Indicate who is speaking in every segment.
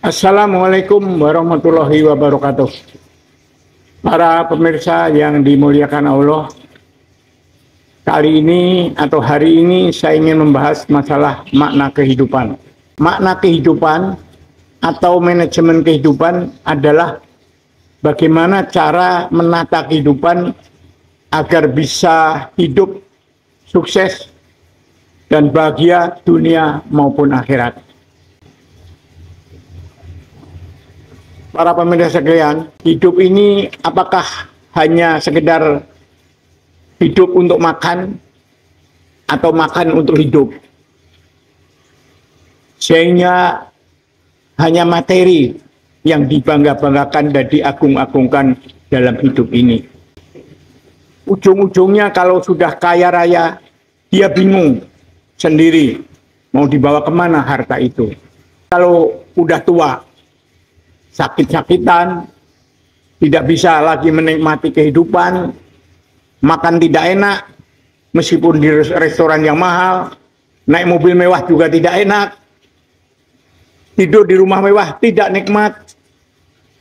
Speaker 1: Assalamualaikum warahmatullahi wabarakatuh. Para pemirsa yang dimuliakan Allah, kali ini atau hari ini saya ingin membahas masalah makna kehidupan. Makna kehidupan atau manajemen kehidupan adalah bagaimana cara menata kehidupan agar bisa hidup sukses dan bahagia dunia maupun akhirat. Para pemirsa sekalian, hidup ini apakah hanya sekedar hidup untuk makan atau makan untuk hidup? Sehingga hanya materi yang dibangga-banggakan dan diagung-agungkan dalam hidup ini. Ujung-ujungnya kalau sudah kaya raya, dia bingung sendiri mau dibawa kemana harta itu. Kalau udah tua, sakit-sakitan, tidak bisa lagi menikmati kehidupan, makan tidak enak, meskipun di restoran yang mahal, naik mobil mewah juga tidak enak, tidur di rumah mewah tidak nikmat,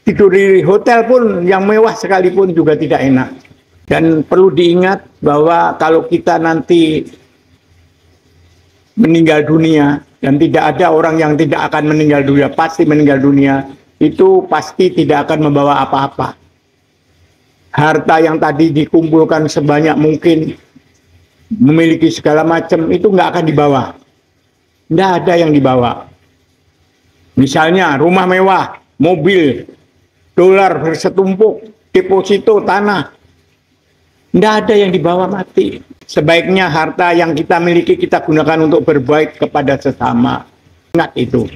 Speaker 1: tidur di hotel pun yang mewah sekalipun juga tidak enak. Dan perlu diingat bahwa kalau kita nanti meninggal dunia, dan tidak ada orang yang tidak akan meninggal dunia, pasti meninggal dunia, itu pasti tidak akan membawa apa-apa. Harta yang tadi dikumpulkan sebanyak mungkin, memiliki segala macam, itu nggak akan dibawa. Nggak ada yang dibawa. Misalnya rumah mewah, mobil, dolar bersetumpuk, deposito, tanah. Nggak ada yang dibawa mati. Sebaiknya harta yang kita miliki kita gunakan untuk berbaik kepada sesama. Ingat itu.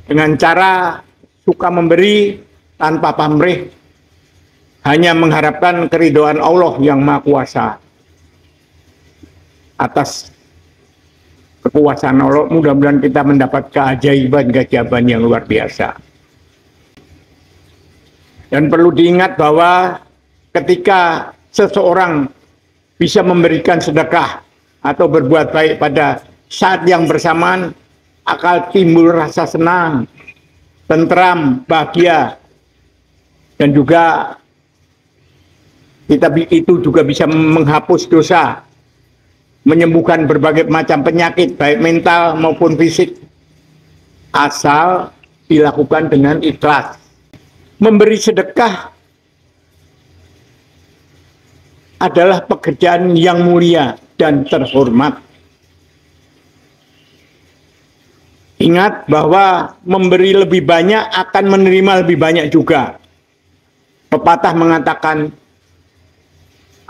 Speaker 1: Dengan cara suka memberi tanpa pamrih, hanya mengharapkan keridhaan Allah yang Maha Kuasa. Atas kekuasaan Allah, mudah-mudahan kita mendapat keajaiban-keajaiban yang luar biasa. Dan perlu diingat bahwa ketika seseorang bisa memberikan sedekah atau berbuat baik pada saat yang bersamaan, akan timbul rasa senang, tentram, bahagia, dan juga itu juga bisa menghapus dosa, menyembuhkan berbagai macam penyakit, baik mental maupun fisik, asal dilakukan dengan ikhlas. Memberi sedekah adalah pekerjaan yang mulia dan terhormat. Ingat bahwa memberi lebih banyak akan menerima lebih banyak juga. Pepatah mengatakan,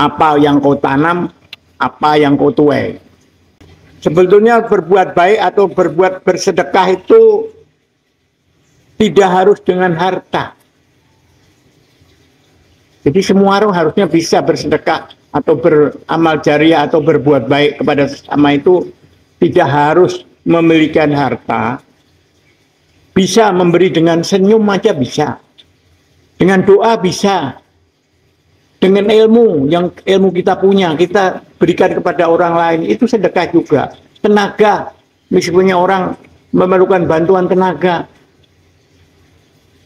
Speaker 1: apa yang kau tanam, apa yang kau tuai. Sebetulnya berbuat baik atau bersedekah itu tidak harus dengan harta. Jadi semua orang harusnya bisa bersedekah atau beramal jariah atau berbuat baik kepada sesama itu tidak harus memiliki harta. Bisa memberi dengan senyum aja bisa, dengan doa bisa, dengan ilmu yang kita punya kita berikan kepada orang lain, itu sedekah juga. Tenaga, misalnya orang memerlukan bantuan tenaga,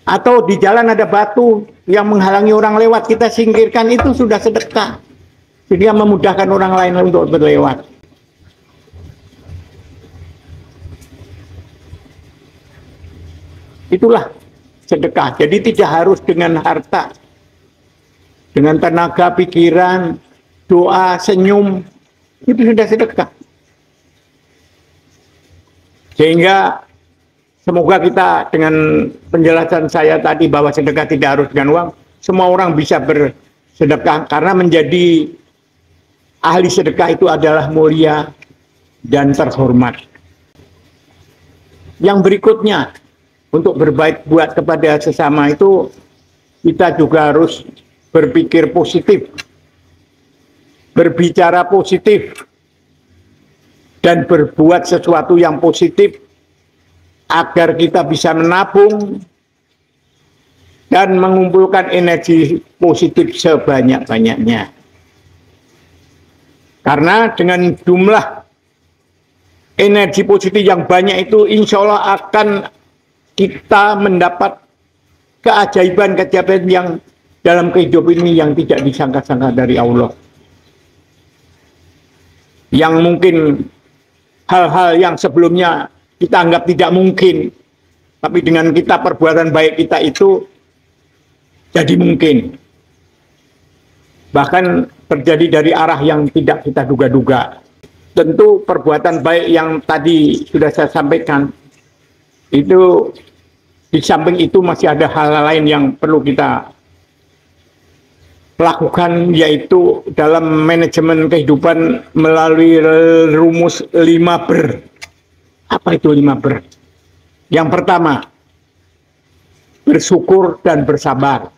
Speaker 1: atau di jalan ada batu yang menghalangi orang lewat, kita singkirkan, itu sudah sedekah. Jadi yang memudahkan orang lain untuk berlewat. Itulah sedekah. Jadi tidak harus dengan harta. Dengan tenaga, pikiran, doa, senyum, itu sudah sedekah. Sehingga semoga kita dengan penjelasan saya tadi bahwa sedekah tidak harus dengan uang, semua orang bisa bersedekah karena menjadi ahli sedekah itu adalah mulia dan terhormat. Yang berikutnya, untuk berbaik buat kepada sesama itu, kita juga harus berpikir positif, berbicara positif, dan berbuat sesuatu yang positif agar kita bisa menabung dan mengumpulkan energi positif sebanyak-banyaknya. Karena dengan jumlah energi positif yang banyak itu insya Allah akan kita mendapat keajaiban-keajaiban yang dalam kehidupan ini yang tidak disangka-sangka dari Allah. Yang mungkin hal-hal yang sebelumnya kita anggap tidak mungkin, tapi dengan kita perbuatan baik kita itu jadi mungkin. Bahkan terjadi dari arah yang tidak kita duga-duga. Tentu perbuatan baik yang tadi sudah saya sampaikan, itu di samping itu masih ada hal lain yang perlu kita lakukan, yaitu dalam manajemen kehidupan melalui rumus 5 ber. Apa itu 5 ber? Yang pertama, bersyukur dan bersabar.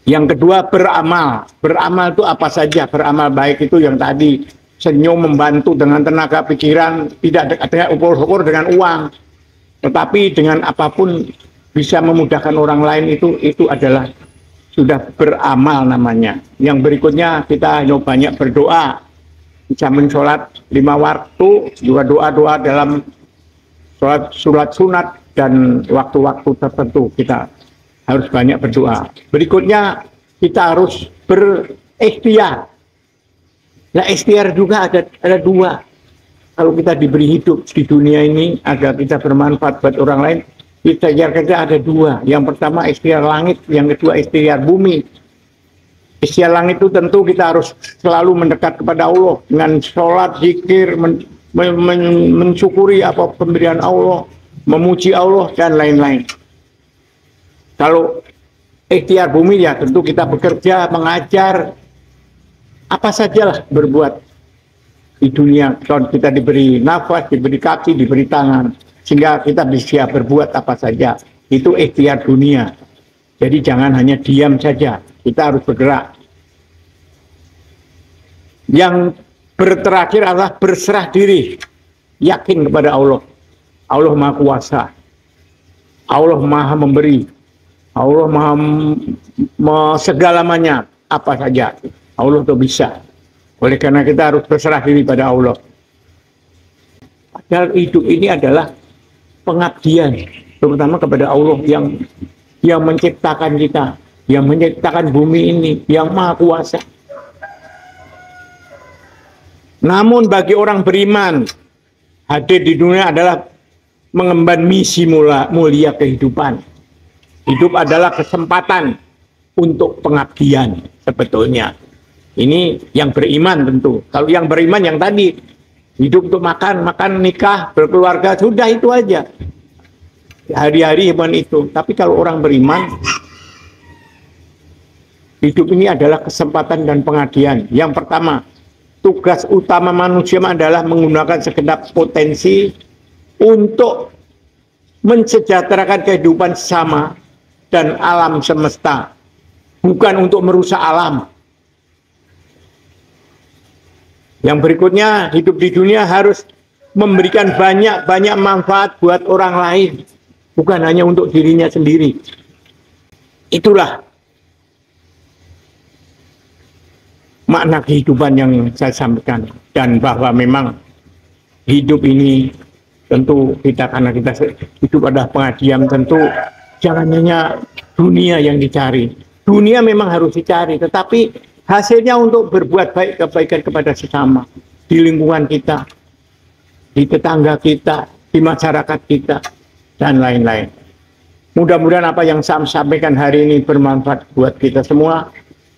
Speaker 1: Yang kedua, beramal. Beramal itu apa saja? Beramal baik itu yang tadi, senyum, membantu dengan tenaga pikiran, tidak ada ukur-ukur dengan uang, tetapi dengan apapun bisa memudahkan orang lain, itu adalah sudah beramal namanya. Yang berikutnya kita banyak berdoa, jamin sholat 5 waktu, juga doa-doa dalam sholat sunat dan waktu-waktu tertentu kita harus banyak berdoa. Berikutnya kita harus berikhtiar. Nah, ikhtiar juga ada 2. Kalau kita diberi hidup di dunia ini agar kita bermanfaat buat orang lain, ikhtiar kita ada 2. Yang pertama ikhtiar langit, yang kedua ikhtiar bumi. Ikhtiar langit itu tentu kita harus selalu mendekat kepada Allah dengan sholat, zikir, mensyukuri apa pemberian Allah, memuji Allah dan lain-lain. Kalau ikhtiar bumi ya tentu kita bekerja, mengajar, apa sajalah berbuat di dunia. Kalau kita diberi nafas, diberi kaki, diberi tangan, sehingga kita bisa berbuat apa saja. Itu ikhtiar dunia. Jadi jangan hanya diam saja, kita harus bergerak. Yang terakhir adalah berserah diri, yakin kepada Allah. Allah Maha Kuasa, Allah Maha Memberi, Allah Maha segalamanya, apa saja Allah itu bisa. Oleh karena kita harus berserah diri pada Allah. Padahal hidup ini adalah pengabdian, terutama kepada Allah yang menciptakan kita, yang menciptakan bumi ini, yang Maha Kuasa. Namun bagi orang beriman, hadir di dunia adalah mengemban misi mulia kehidupan. Hidup adalah kesempatan untuk pengabdian sebetulnya. Ini yang beriman tentu. Kalau yang beriman yang tadi, hidup untuk makan, nikah, berkeluarga, sudah itu aja. Hari-hari iman itu. Tapi kalau orang beriman, hidup ini adalah kesempatan dan pengabdian. Yang pertama, tugas utama manusia adalah menggunakan segenap potensi untuk mensejahterakan kehidupan sesama dan alam semesta, bukan untuk merusak alam. Yang berikutnya, hidup di dunia harus memberikan banyak manfaat buat orang lain, bukan hanya untuk dirinya sendiri. Itulah makna kehidupan yang saya sampaikan, dan bahwa memang hidup ini tentu kita, karena kita hidup adalah pengabdian, tentu jangan hanya dunia yang dicari. Dunia memang harus dicari, tetapi hasilnya untuk berbuat baik, kebaikan kepada sesama, di lingkungan kita, di tetangga kita, di masyarakat kita, dan lain-lain. Mudah-mudahan apa yang saya sampaikan hari ini bermanfaat buat kita semua.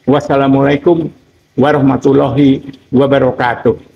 Speaker 1: Wassalamualaikum warahmatullahi wabarakatuh.